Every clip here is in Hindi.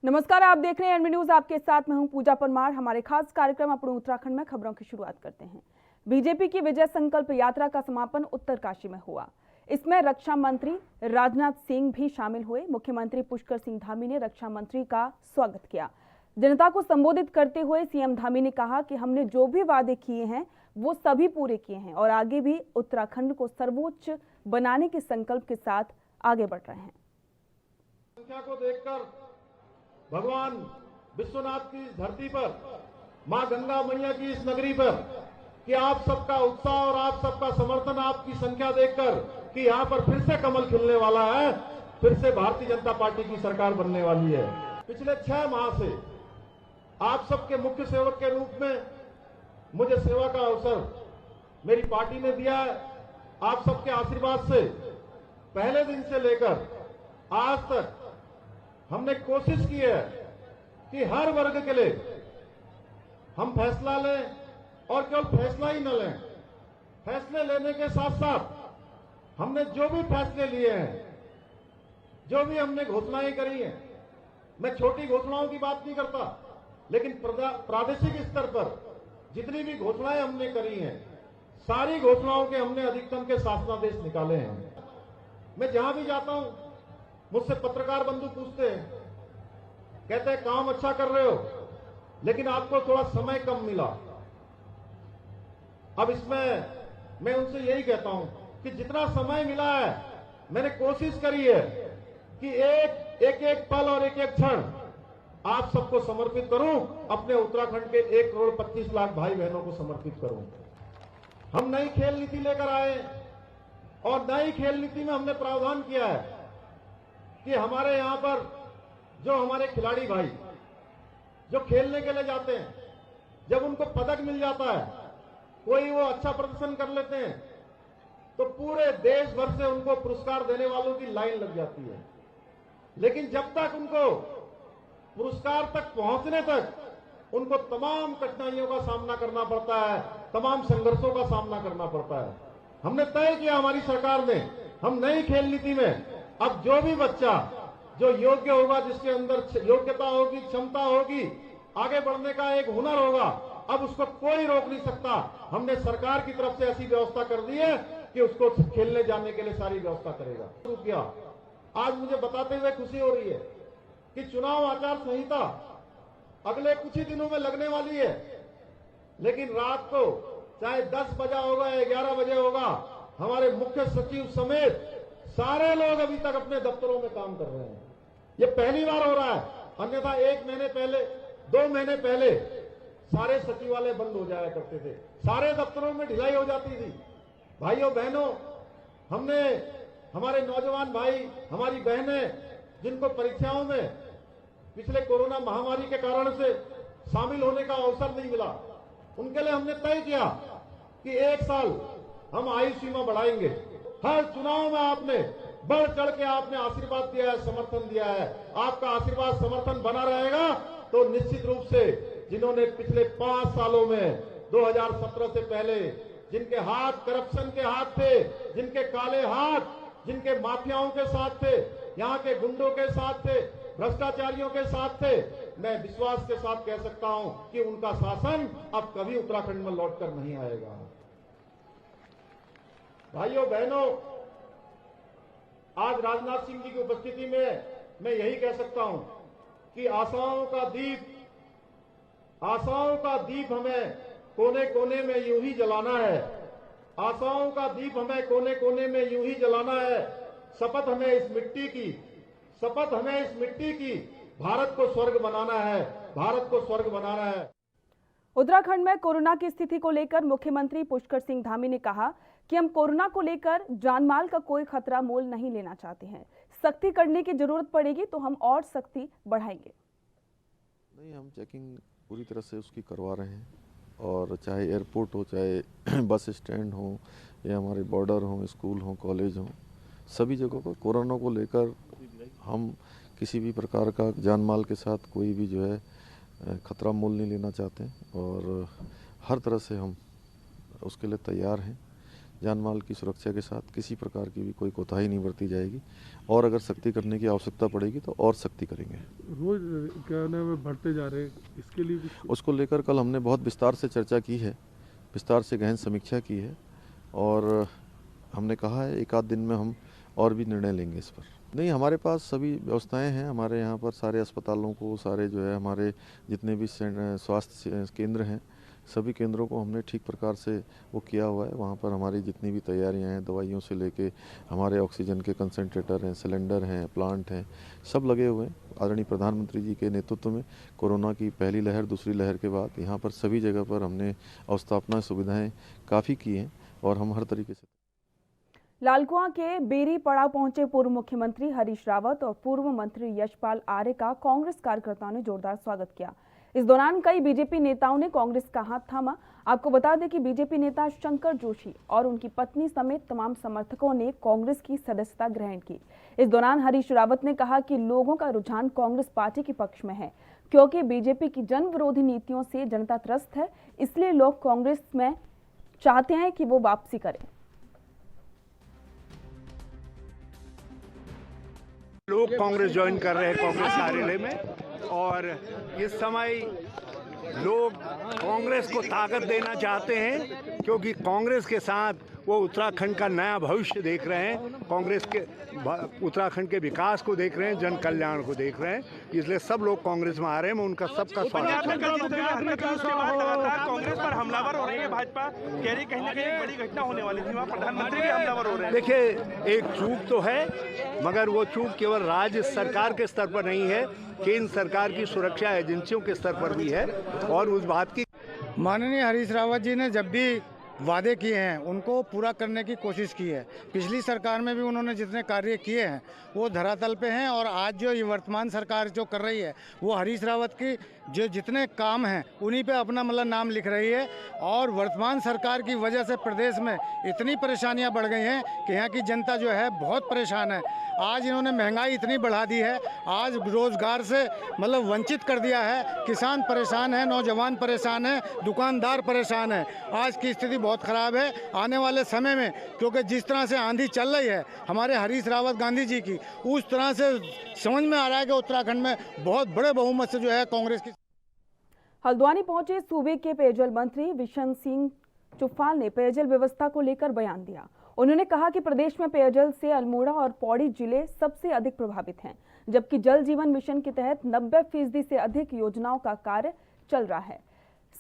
नमस्कार, आप देख रहे हैं एनबी न्यूज। आपके साथ मैं हूं पूजा परमार। हमारे खास कार्यक्रम अपने उत्तराखंड में खबरों की शुरुआत करते हैं। बीजेपी की विजय संकल्प यात्रा का समापन उत्तरकाशी में हुआ। इसमें रक्षा मंत्री राजनाथ सिंह भी शामिल हुए। मुख्यमंत्री पुष्कर सिंह धामी ने रक्षा मंत्री का स्वागत किया। जनता को संबोधित करते हुए सीएम धामी ने कहा कि हमने जो भी वादे किए हैं वो सभी पूरे किए हैं और आगे भी उत्तराखंड को सर्वोच्च बनाने के संकल्प के साथ आगे बढ़ रहे हैं। संख्या को देखकर भगवान विश्वनाथ की इस धरती पर, मां गंगा मैया की इस नगरी पर, कि आप सबका उत्साह और आप सबका समर्थन, आपकी संख्या देखकर कि यहां पर फिर से कमल खिलने वाला है, फिर से भारतीय जनता पार्टी की सरकार बनने वाली है। पिछले 6 माह से आप सबके मुख्य सेवक के रूप में मुझे सेवा का अवसर मेरी पार्टी ने दिया है। आप सबके आशीर्वाद से पहले दिन से लेकर आज तक हमने कोशिश की है कि हर वर्ग के लिए हम फैसला लें, और केवल फैसला ही न लें, फैसले लेने के साथ साथ हमने जो भी फैसले लिए हैं, जो भी हमने घोषणाएं करी हैं, मैं छोटी घोषणाओं की बात नहीं करता, लेकिन प्रादेशिक स्तर पर जितनी भी घोषणाएं हमने करी हैं, सारी घोषणाओं के हमने अधिकतम के शासनादेश निकाले हैं। मैं जहां भी जाता हूं, मुझसे पत्रकार बंधु पूछते हैं, कहते हैं काम अच्छा कर रहे हो, लेकिन आपको थोड़ा समय कम मिला। अब इसमें मैं उनसे यही कहता हूं कि जितना समय मिला है, मैंने कोशिश करी है कि एक पल और एक क्षण आप सबको समर्पित करूं, अपने उत्तराखंड के 1,25,00,000 भाई बहनों को समर्पित करूं। हम नई खेल नीति लेकर आए और नई खेल नीति में हमने प्रावधान किया है कि हमारे यहां पर जो हमारे खिलाड़ी भाई जो खेलने के लिए जाते हैं, जब उनको पदक मिल जाता है, कोई वो अच्छा प्रदर्शन कर लेते हैं, तो पूरे देश भर से उनको पुरस्कार देने वालों की लाइन लग जाती है। लेकिन जब तक उनको पुरस्कार तक पहुंचने तक उनको तमाम कठिनाइयों का सामना करना पड़ता है, तमाम संघर्षों का सामना करना पड़ता है। हमने तय किया, हमारी सरकार ने, हम नई खेल नीति में अब जो भी बच्चा जो योग्य होगा, जिसके अंदर योग्यता होगी, क्षमता होगी, आगे बढ़ने का एक हुनर होगा, अब उसको कोई रोक नहीं सकता। हमने सरकार की तरफ से ऐसी व्यवस्था कर दी है कि उसको खेलने जाने के लिए सारी व्यवस्था करेगा। शुरू किया। आज मुझे बताते हुए खुशी हो रही है कि चुनाव आचार संहिता अगले कुछ ही दिनों में लगने वाली है, लेकिन रात को चाहे 10 बजा होगा या 11 बजे होगा, हमारे मुख्य सचिव समेत सारे लोग अभी तक अपने दफ्तरों में काम कर रहे हैं। ये पहली बार हो रहा है, अन्यथा 1 महीने पहले, 2 महीने पहले सारे सचिवालय बंद हो जाया करते थे, सारे दफ्तरों में ढिलाई हो जाती थी। भाइयों बहनों, हमने हमारे नौजवान भाई, हमारी बहनें जिनको परीक्षाओं में पिछले कोरोना महामारी के कारण से शामिल होने का अवसर नहीं मिला, उनके लिए हमने तय किया कि 1 साल हम आयु सीमा बढ़ाएंगे। हर चुनाव में आपने बढ़ चढ़ के आपने आशीर्वाद दिया है, समर्थन दिया है। आपका आशीर्वाद समर्थन बना रहेगा तो निश्चित रूप से जिन्होंने पिछले 5 सालों में 2017 से पहले जिनके हाथ करप्शन के हाथ थे, जिनके काले हाथ, जिनके माफियाओं के साथ थे, यहाँ के गुंडों के साथ थे, भ्रष्टाचारियों के साथ थे, मैं विश्वास के साथ कह सकता हूं कि उनका शासन अब कभी उत्तराखंड में लौटकर नहीं आएगा। भाइयों बहनों, आज राजनाथ सिंह जी की उपस्थिति में मैं यही कह सकता हूं कि आशाओं का दीप हमें कोने कोने में यूं ही जलाना है। आशाओं का दीप हमें कोने कोने में यूं ही जलाना है। शपथ हमें इस मिट्टी की भारत को स्वर्ग बनाना है, भारत को स्वर्ग बनाना है। उत्तराखंड में कोरोना की स्थिति को लेकर मुख्यमंत्री पुष्कर सिंह धामी ने कहा कि हम कोरोना को लेकर जानमाल का कोई खतरा मोल नहीं लेना चाहते हैं। सख्ती करने की जरूरत पड़ेगी तो हम और सख्ती बढ़ाएंगे। नहीं, हम चेकिंग पूरी तरह से उसकी करवा रहे हैं, और चाहे एयरपोर्ट हो, चाहे बस स्टैंड हो, या हमारे बॉर्डर हो, स्कूल हो, कॉलेज हो, सभी जगहों पर कोरोना को लेकर हम किसी भी प्रकार का जानमाल के साथ कोई भी जो है खतरा मोल नहीं लेना चाहते हैं, और हर तरह से हम उसके लिए तैयार हैं। जान माल की सुरक्षा के साथ किसी प्रकार की भी कोई कोताही नहीं बरती जाएगी और अगर सख्ती करने की आवश्यकता पड़ेगी तो और सख्ती करेंगे। रोज क्या नाम है बढ़ते जा रहे हैं, इसके लिए भी उसको लेकर कल हमने बहुत विस्तार से चर्चा की है, विस्तार से गहन समीक्षा की है और हमने कहा है एक आध दिन में हम और भी निर्णय लेंगे इस पर। नहीं, हमारे पास सभी व्यवस्थाएं हैं, हमारे यहाँ पर सारे अस्पतालों को, सारे जो है हमारे जितने भी स्वास्थ्य केंद्र हैं, सभी केंद्रों को हमने ठीक प्रकार से वो किया हुआ है। वहाँ पर हमारी जितनी भी तैयारियां हैं, दवाइयों से लेके हमारे ऑक्सीजन के कंसंट्रेटर हैं, सिलेंडर हैं, प्लांट हैं, सब लगे हुए हैं। आदरणीय प्रधानमंत्री जी के नेतृत्व में कोरोना की पहली लहर, दूसरी लहर के बाद यहाँ पर सभी जगह पर हमने अवस्थापना सुविधाएँ काफ़ी की हैं और हम हर तरीके से। लालकुआं के बेरी पड़ाव पहुंचे पूर्व मुख्यमंत्री हरीश रावत और पूर्व मंत्री यशपाल आर्य का कांग्रेस कार्यकर्ताओं ने जोरदार स्वागत किया। इस दौरान कई बीजेपी नेताओं ने कांग्रेस का हाथ थामा। आपको बता दें कि बीजेपी नेता शंकर जोशी और उनकी पत्नी समेत तमाम समर्थकों ने कांग्रेस की सदस्यता ग्रहण की। इस दौरान हरीश रावत ने कहा कि लोगों का रुझान कांग्रेस पार्टी के पक्ष में है, क्योंकि बीजेपी की जन विरोधी नीतियों से जनता त्रस्त है, इसलिए लोग कांग्रेस में चाहते हैं कि वो वापसी करें। लोग कांग्रेस ज्वाइन कर रहे हैं कांग्रेस कार्यालय में और इस समय लोग कांग्रेस को ताकत देना चाहते हैं, क्योंकि कांग्रेस के साथ वो उत्तराखंड का नया भविष्य देख रहे हैं, कांग्रेस के उत्तराखंड के विकास को देख रहे हैं, जन कल्याण को देख रहे हैं, इसलिए सब लोग कांग्रेस में आ रहे हैं। मैं उनका सबका स्वागत करता हूं। कांग्रेस पर हमलावर हो रही है भाजपा, कह रही कहीं ना कहीं बड़ी घटना होने वाली थी, वहाँ प्रधानमंत्री भी हमलावर हो रहे हैं। देखिए, एक चूक तो है, मगर वो चूक केवल राज्य सरकार के स्तर पर नहीं है, केंद्र सरकार की सुरक्षा एजेंसियों के स्तर पर भी है। और उस बात की माननीय हरीश रावत जी ने जब भी वादे किए हैं उनको पूरा करने की कोशिश की है। पिछली सरकार में भी उन्होंने जितने कार्य किए हैं वो धरातल पे हैं और आज जो ये वर्तमान सरकार जो कर रही है वो हरीश रावत की जो जितने काम हैं उन्हीं पे अपना मतलब नाम लिख रही है। और वर्तमान सरकार की वजह से प्रदेश में इतनी परेशानियां बढ़ गई हैं कि यहाँ की जनता जो है बहुत परेशान है। आज इन्होंने महंगाई इतनी बढ़ा दी है, आज रोजगार से मतलब वंचित कर दिया है, किसान परेशान है, नौजवान परेशान है, दुकानदार परेशान है। आज की स्थिति बहुत खराब है। आने वाले समय में क्योंकि जिस तरह से आंधी चल रही है हमारे हरीश रावत गांधी जी की, उस तरह से समझ में आ रहा है कि उत्तराखंड में बहुत बड़े बहुमत से जो है कांग्रेस की। हल्द्वानी पहुंचे सूबे के पेयजल मंत्री विशन सिंह चुफाल ने पेयजल व्यवस्था को लेकर बयान दिया। उन्होंने कहा कि प्रदेश में पेयजल से अल्मोड़ा और पौड़ी जिले सबसे अधिक प्रभावित हैं, जबकि जल जीवन मिशन के तहत 90% से अधिक योजनाओं का कार्य चल रहा है।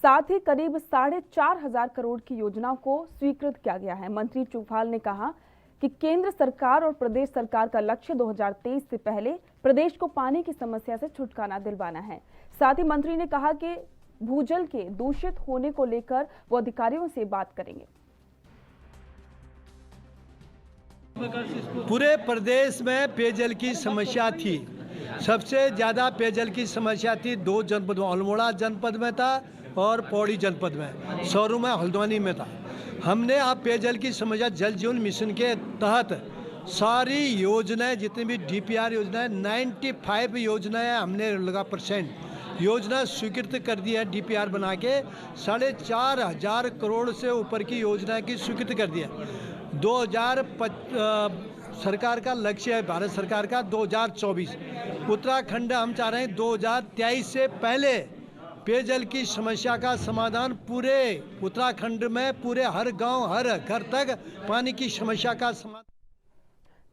साथ ही करीब 4,500 करोड़ की योजनाओं को स्वीकृत किया गया है। मंत्री चुफाल ने कहा कि केंद्र सरकार और प्रदेश सरकार का लक्ष्य 2023 से पहले प्रदेश को पानी की समस्या से छुटकारा दिलवाना है। साथ ही मंत्री ने कहा कि भूजल के दूषित होने को लेकर वो अधिकारियों से बात करेंगे। पूरे प्रदेश में पेयजल की समस्या थी। सबसे ज़्यादा पेयजल की समस्या थी 2 जनपदों, अल्मोड़ा जनपद में था और पौड़ी जनपद में, सौरू में, हल्द्वानी में था। हमने अब पेयजल की समस्या जल जीवन मिशन के तहत सारी योजनाएं, जितनी भी DPR योजनाएं, 95 योजनाएं हमने लगा % योजना स्वीकृत कर दी है। DPR बना के 4,500 करोड़ से ऊपर की योजना की स्वीकृत कर दी है। 2025 सरकार का लक्ष्य है, भारत सरकार का 2024। उत्तराखंड हम चाह रहे हैं 2023 से पहले पेयजल की समस्या का समाधान पूरे उत्तराखंड में, पूरे हर गांव, हर घर तक पानी की समस्या का समाधान।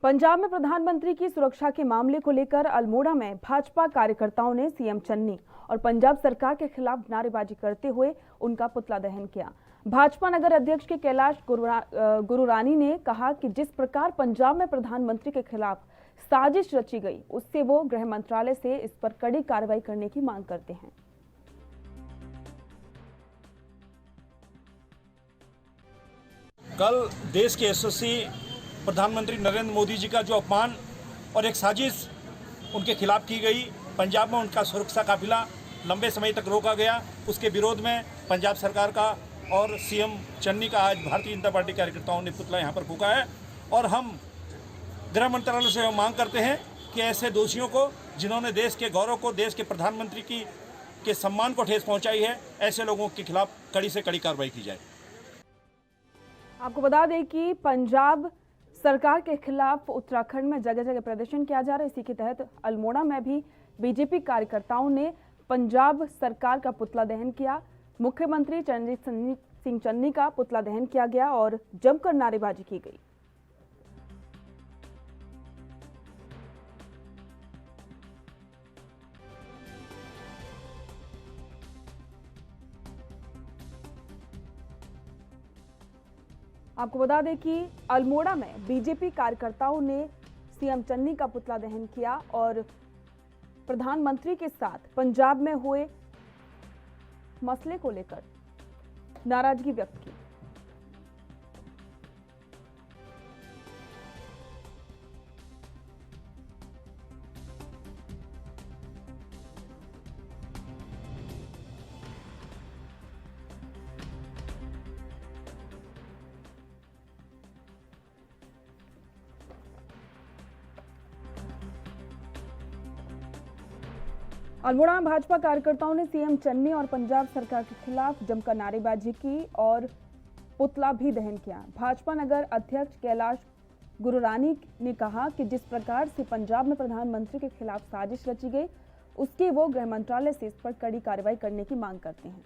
पंजाब में प्रधानमंत्री की सुरक्षा के मामले को लेकर अल्मोड़ा में भाजपा कार्यकर्ताओं ने सीएम चन्नी और पंजाब सरकार के खिलाफ नारेबाजी करते हुए उनका पुतला दहन किया। भाजपा नगर अध्यक्ष के कैलाश गुरुरानी ने कहा कि जिस प्रकार पंजाब में प्रधानमंत्री के खिलाफ साजिश रची गई, उससे वो गृह मंत्रालय से इस पर कड़ी कार्रवाई करने की मांग करते हैं। कल देश के यशस्वी प्रधानमंत्री नरेंद्र मोदी जी का जो अपमान और एक साजिश उनके खिलाफ की गई, पंजाब में उनका सुरक्षा काफिला लंबे समय तक रोका गया, उसके विरोध में पंजाब सरकार का और सीएम चन्नी का आज भारतीय जनता पार्टी कार्यकर्ताओं ने पुतला यहाँ पर फूंका है। और हम गृह मंत्रालय से मांग करते हैं कि ऐसे दोषियों को, जिन्होंने देश के गौरव को, देश के प्रधानमंत्री के सम्मान को ठेस पहुँचाई है, ऐसे लोगों के खिलाफ कड़ी से कड़ी कार्रवाई की जाए। आपको बता दें कि पंजाब सरकार के खिलाफ उत्तराखंड में जगह जगह प्रदर्शन किया जा रहा है। इसी के तहत अल्मोड़ा में भी बीजेपी कार्यकर्ताओं ने पंजाब सरकार का पुतला दहन किया। मुख्यमंत्री चरणजीत सिंह चन्नी का पुतला दहन किया गया और जमकर नारेबाजी की गई। आपको बता दें कि अल्मोड़ा में बीजेपी कार्यकर्ताओं ने सीएम चन्नी का पुतला दहन किया और प्रधानमंत्री के साथ पंजाब में हुए मसले को लेकर नाराजगी व्यक्त की। अल्मोड़ा में भाजपा कार्यकर्ताओं ने सीएम चन्नी और पंजाब सरकार के खिलाफ जमकर नारेबाजी की और पुतला भी दहन किया। भाजपा नगर अध्यक्ष कैलाश गुरुरानी ने कहा कि जिस प्रकार से पंजाब में प्रधानमंत्री के खिलाफ साजिश रची गई, उसकी वो गृह मंत्रालय से इस पर कड़ी कार्रवाई करने की मांग करते हैं।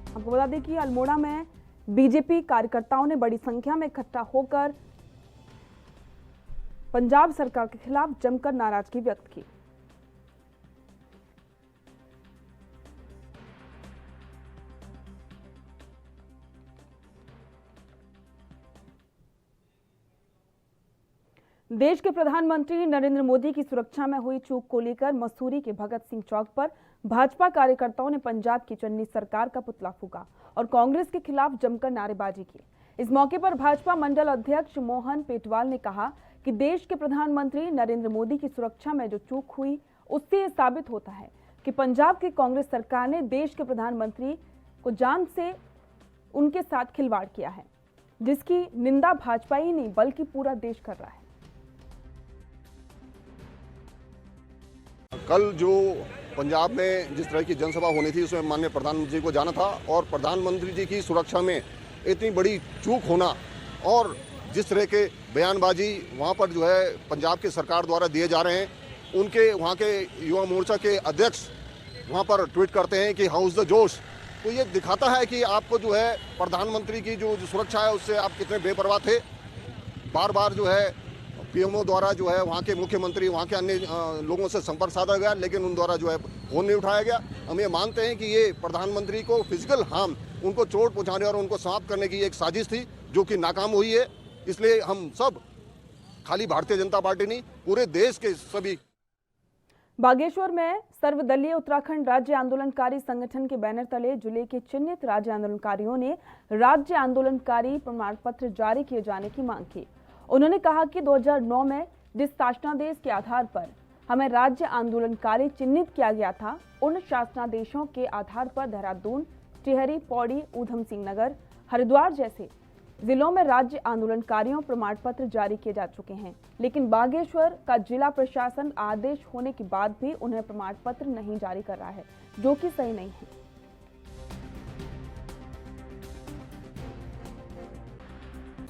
आपको बता दें कि अल्मोड़ा में बीजेपी कार्यकर्ताओं ने बड़ी संख्या में इकट्ठा होकर पंजाब सरकार के खिलाफ जमकर नाराजगी व्यक्त की। देश के प्रधानमंत्री नरेंद्र मोदी की सुरक्षा में हुई चूक को लेकर मसूरी के भगत सिंह चौक पर भाजपा कार्यकर्ताओं ने पंजाब की चन्नी सरकार का पुतला फूंका और कांग्रेस के खिलाफ जमकर नारेबाजी की। इस मौके पर भाजपा मंडल अध्यक्ष मोहन पेटवाल ने कहा कि देश के प्रधानमंत्री नरेंद्र मोदी की सुरक्षा में जो चूक हुई, उससे यह साबित होता है कि पंजाब की कांग्रेस सरकार ने देश के प्रधानमंत्री को जान से उनके साथ खिलवाड़ किया है, जिसकी निंदा भाजपा ही नहीं बल्कि पूरा देश कर रहा है। कल जो पंजाब में जिस तरह की जनसभा होनी थी, उसमें माननीय प्रधानमंत्री को जाना था और प्रधानमंत्री जी की सुरक्षा में इतनी बड़ी चूक होना और जिस तरह के बयानबाजी वहां पर जो है पंजाब की सरकार द्वारा दिए जा रहे हैं, उनके वहां के युवा मोर्चा के अध्यक्ष वहां पर ट्वीट करते हैं कि हाउस द जोश, तो ये दिखाता है कि आपको जो है प्रधानमंत्री की जो सुरक्षा है उससे आप कितने बेपरवाह थे। बार बार जो है पीएमओ द्वारा जो है वहाँ के मुख्यमंत्री, वहाँ के अन्य लोगों से संपर्क साधा गया, लेकिन उन द्वारा जो है फोन नहीं उठाया गया। हम ये मानते हैं कि ये प्रधानमंत्री को फिजिकल हार्म, उनको चोट पहुँचाने और उनको समाप्त करने की एक साजिश थी जो कि नाकाम हुई है। इसलिए हम सब, खाली भारतीय जनता पार्टी नहीं, पूरे देश के सभी। बागेश्वर में सर्वदलीय उत्तराखंड राज्य आंदोलनकारी संगठन के बैनर तले जिले के चिन्हित राज्य आंदोलनकारियों ने राज्य आंदोलनकारी प्रमाण पत्र जारी किए जाने की मांग की। उन्होंने कहा कि 2009 में जिस शासनादेश के आधार पर हमें राज्य आंदोलनकारी चिन्हित किया गया था, उन शासनादेशों के आधार पर देहरादून, टिहरी, पौड़ी, ऊधम सिंह नगर, हरिद्वार जैसे जिलों में राज्य आंदोलनकारियों प्रमाण पत्र जारी किए जा चुके हैं, लेकिन बागेश्वर का जिला प्रशासन आदेश होने के बाद भी उन्हें प्रमाण पत्र नहीं जारी कर रहा है, जो कि सही नहीं है।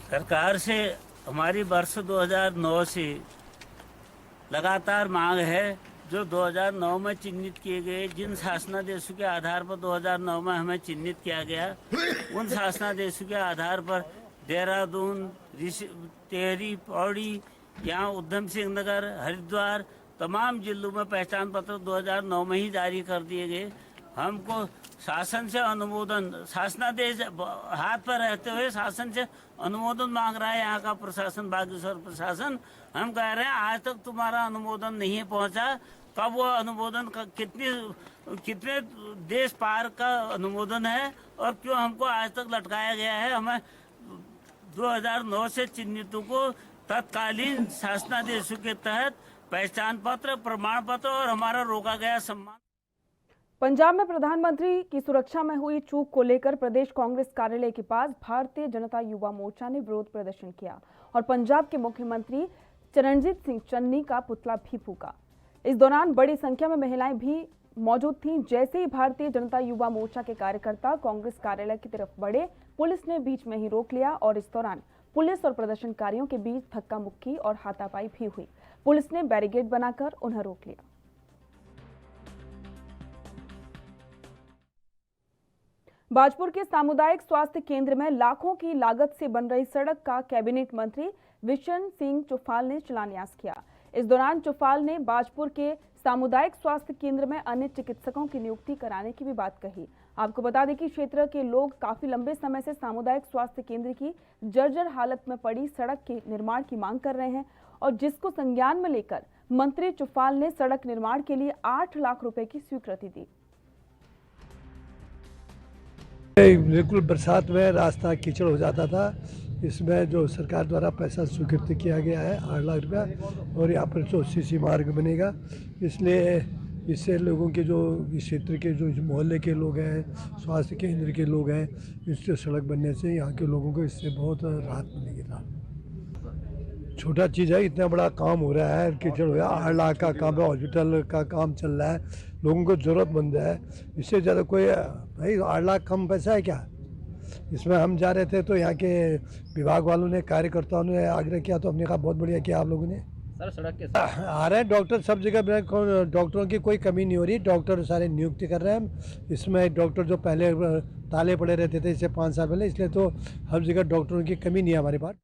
सरकार से हमारी वर्ष 2009 से लगातार मांग है, जो 2009 में चिन्हित किए गए जिन शासनादेशों के आधार पर 2009 में हमें चिन्हित किया गया, उन शासनादेशों के आधार पर देहरादून, टिहरी, पौड़ी, यहाँ ऊधम सिंह नगर, हरिद्वार, तमाम जिलों में पहचान पत्र 2009 में ही जारी कर दिए गए। हमको शासन से अनुमोदन, शासनादेश हाथ पर रहते हुए शासन से अनुमोदन मांग रहा है यहाँ का प्रशासन, बागेश्वर प्रशासन। हम कह रहे हैं आज तक तुम्हारा अनुमोदन नहीं पहुँचा, कब वो अनुमोदन का कितने देश पार का अनुमोदन है और क्यों हमको आज तक लटकाया गया है। हमें 2009 से चिन्हितों को तत्कालीन शासनादेशों के तहत पहचान पत्र, प्रमाण पत्र और हमारा रोका गया सम्मान। पंजाब में प्रधानमंत्री की सुरक्षा में हुई चूक को लेकर प्रदेश कांग्रेस कार्यालय के पास भारतीय जनता युवा मोर्चा ने विरोध प्रदर्शन किया और पंजाब के मुख्यमंत्री चरणजीत सिंह चन्नी का पुतला भी फूका। इस दौरान बड़ी संख्या में महिलाएं भी मौजूद थीं। जैसे ही भारतीय जनता युवा मोर्चा के कार्यकर्ता कांग्रेस कार्यालय की तरफ बढ़े, पुलिस ने बीच में ही रोक लिया और इस दौरान पुलिस और प्रदर्शनकारियों के बीच धक्का मुक्की और हाथापाई भी हुई। पुलिस ने बैरिकेड बनाकर उन्हें रोक लिया। बाजपुर के सामुदायिक स्वास्थ्य केंद्र में लाखों की लागत से बन रही सड़क का कैबिनेट मंत्री विशन सिंह चुफाल ने शिलान्यास किया। इस दौरान चुफाल ने बाजपुर के सामुदायिक स्वास्थ्य केंद्र में अन्य चिकित्सकों की नियुक्ति कराने की भी बात कही। आपको बता दें कि क्षेत्र के लोग काफी लंबे समय से सामुदायिक स्वास्थ्य केंद्र की जर्जर हालत में पड़ी सड़क के निर्माण की मांग कर रहे हैं और जिसको संज्ञान में लेकर मंत्री चुफाल ने सड़क निर्माण के लिए 8 लाख रुपए की स्वीकृति दी। बिल्कुल बरसात में रास्ता कीचड़ हो जाता था। इसमें जो सरकार द्वारा पैसा स्वीकृत किया गया है 8 लाख रुपया, और यहाँ पर 180 मार्ग बनेगा। इसलिए इससे लोगों के जो इस क्षेत्र के जो मोहल्ले के लोग हैं, स्वास्थ्य केंद्र के लोग हैं, इससे सड़क बनने से यहाँ के लोगों को इससे बहुत राहत मिलेगी। छोटा चीज़ है, इतना बड़ा काम हो रहा है, कीचड़ हो रहा है, 8 लाख का काम है, हॉस्पिटल का काम चल रहा है, लोगों को ज़रूरतमंद है। इससे ज़्यादा कोई भाई 8 लाख कम पैसा है क्या? इसमें हम जा रहे थे तो यहाँ के विभाग वालों ने, कार्यकर्ताओं ने आग्रह किया तो हमने कहा बहुत बढ़िया किया आप लोगों ने। सर सड़क के आ रहे हैं डॉक्टर सब जगह, डॉक्टरों की कोई कमी नहीं हो रही, डॉक्टर सारे नियुक्ति कर रहे हैं हम। इसमें डॉक्टर जो पहले ताले पड़े रहते थे इससे 5 साल पहले, इसलिए तो हर जगह डॉक्टरों की कमी नहीं है हमारे पास।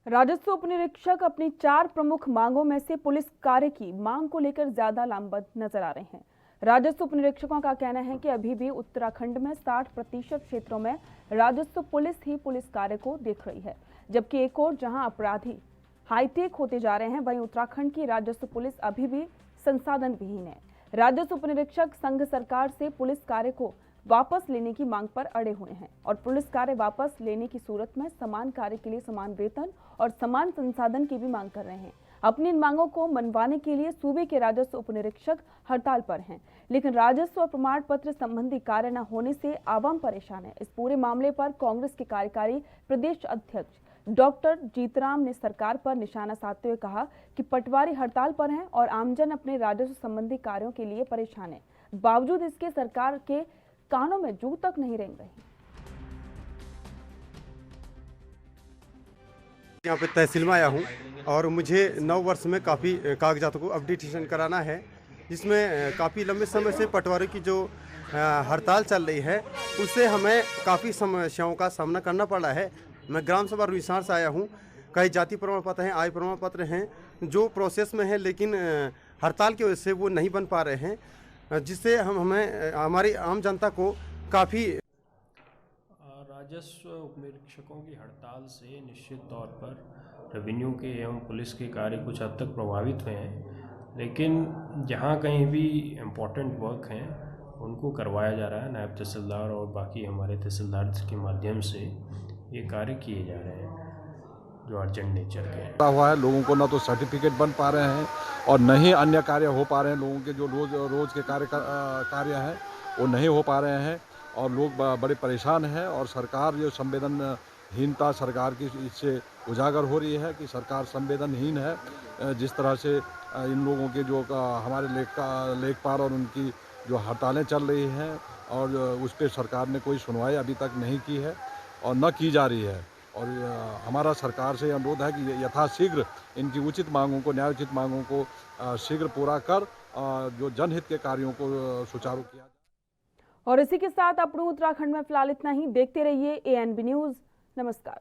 राजस्व उपनिरीक्षक अपनी 4 प्रमुख मांगों में से पुलिस कार्य की मांग को लेकर ज्यादा लामबंद नजर आ रहे हैं। राजस्व उपनिरीक्षकों का कहना है कि अभी भी उत्तराखंड में 60% क्षेत्रों में राजस्व पुलिस ही पुलिस कार्य को देख रही है, जबकि एक और जहां अपराधी हाईटेक होते जा रहे हैं, वहीं उत्तराखंड की राजस्व पुलिस अभी भी संसाधन विहीन है। राजस्व उपनिरीक्षक संघ सरकार से पुलिस कार्य को वापस लेने की मांग पर अड़े हुए हैं और पुलिस कार्य वापस लेने की सूरत में समान कार्य के लिए समान वेतन और समान संसाधन की भी मांग कर रहे हैं। अपनी इन मांगों को मनवाने के लिए सूबे के राजस्व उपनिरीक्षक हड़ताल पर हैं, लेकिन राजस्व और प्रमाण पत्र संबंधी कार्य न होने से आवाम परेशान है। इस पूरे मामले पर कांग्रेस के कार्यकारी प्रदेश अध्यक्ष डॉक्टर जीतराम ने सरकार पर निशाना साधते हुए कहा कि पटवारी हड़ताल पर हैं और आमजन अपने राजस्व संबंधी कार्यों के लिए परेशान है। बावजूद इसके सरकार के कानों में जू तक नहीं रेंग रही। यहाँ पे तहसील में आया हूँ और मुझे 9 वर्ष में काफ़ी कागजातों को अपडेटेशन कराना है, जिसमें काफ़ी लंबे समय से पटवारी की जो हड़ताल चल रही है उससे हमें काफ़ी समस्याओं का सामना करना पड़ रहा है। मैं ग्राम सभा रुईसार से आया हूँ। कई जाति प्रमाण पत्र हैं, आय प्रमाण पत्र हैं जो प्रोसेस में है, लेकिन हड़ताल की वजह से वो नहीं बन पा रहे हैं, जिससे हमें हमारी आम जनता को काफ़ी। राजस्व उपनिरीक्षकों की हड़ताल से निश्चित तौर पर रेवेन्यू के एवं पुलिस के कार्य कुछ हद तक प्रभावित हुए हैं, लेकिन जहाँ कहीं भी इम्पोर्टेंट वर्क हैं उनको करवाया जा रहा है। नायब तहसीलदार और बाकी हमारे तहसीलदार के माध्यम से ये कार्य किए जा रहे हैं जो अर्जेंट नेचर के हुआ है। लोगों को ना तो सर्टिफिकेट बन पा रहे हैं और न ही अन्य कार्य हो पा रहे हैं। लोगों के जो रोज के कार्य हैं वो नहीं हो पा रहे हैं और लोग बड़े परेशान हैं। और सरकार जो संवेदनहीनता सरकार की इससे उजागर हो रही है कि सरकार संवेदनहीन है। जिस तरह से इन लोगों के जो हमारे लेखपाल और उनकी जो हड़तालें चल रही हैं और उस पर सरकार ने कोई सुनवाई अभी तक नहीं की है और न की जा रही है। और हमारा सरकार से अनुरोध है कि यथाशीघ्र इनकी उचित मांगों को, न्यायोचित मांगों को शीघ्र पूरा कर जो जनहित के कार्यों को सुचारू किया जाए। और इसी के साथ अपनों उत्तराखंड में फिलहाल इतना ही। देखते रहिए ANB न्यूज़। नमस्कार।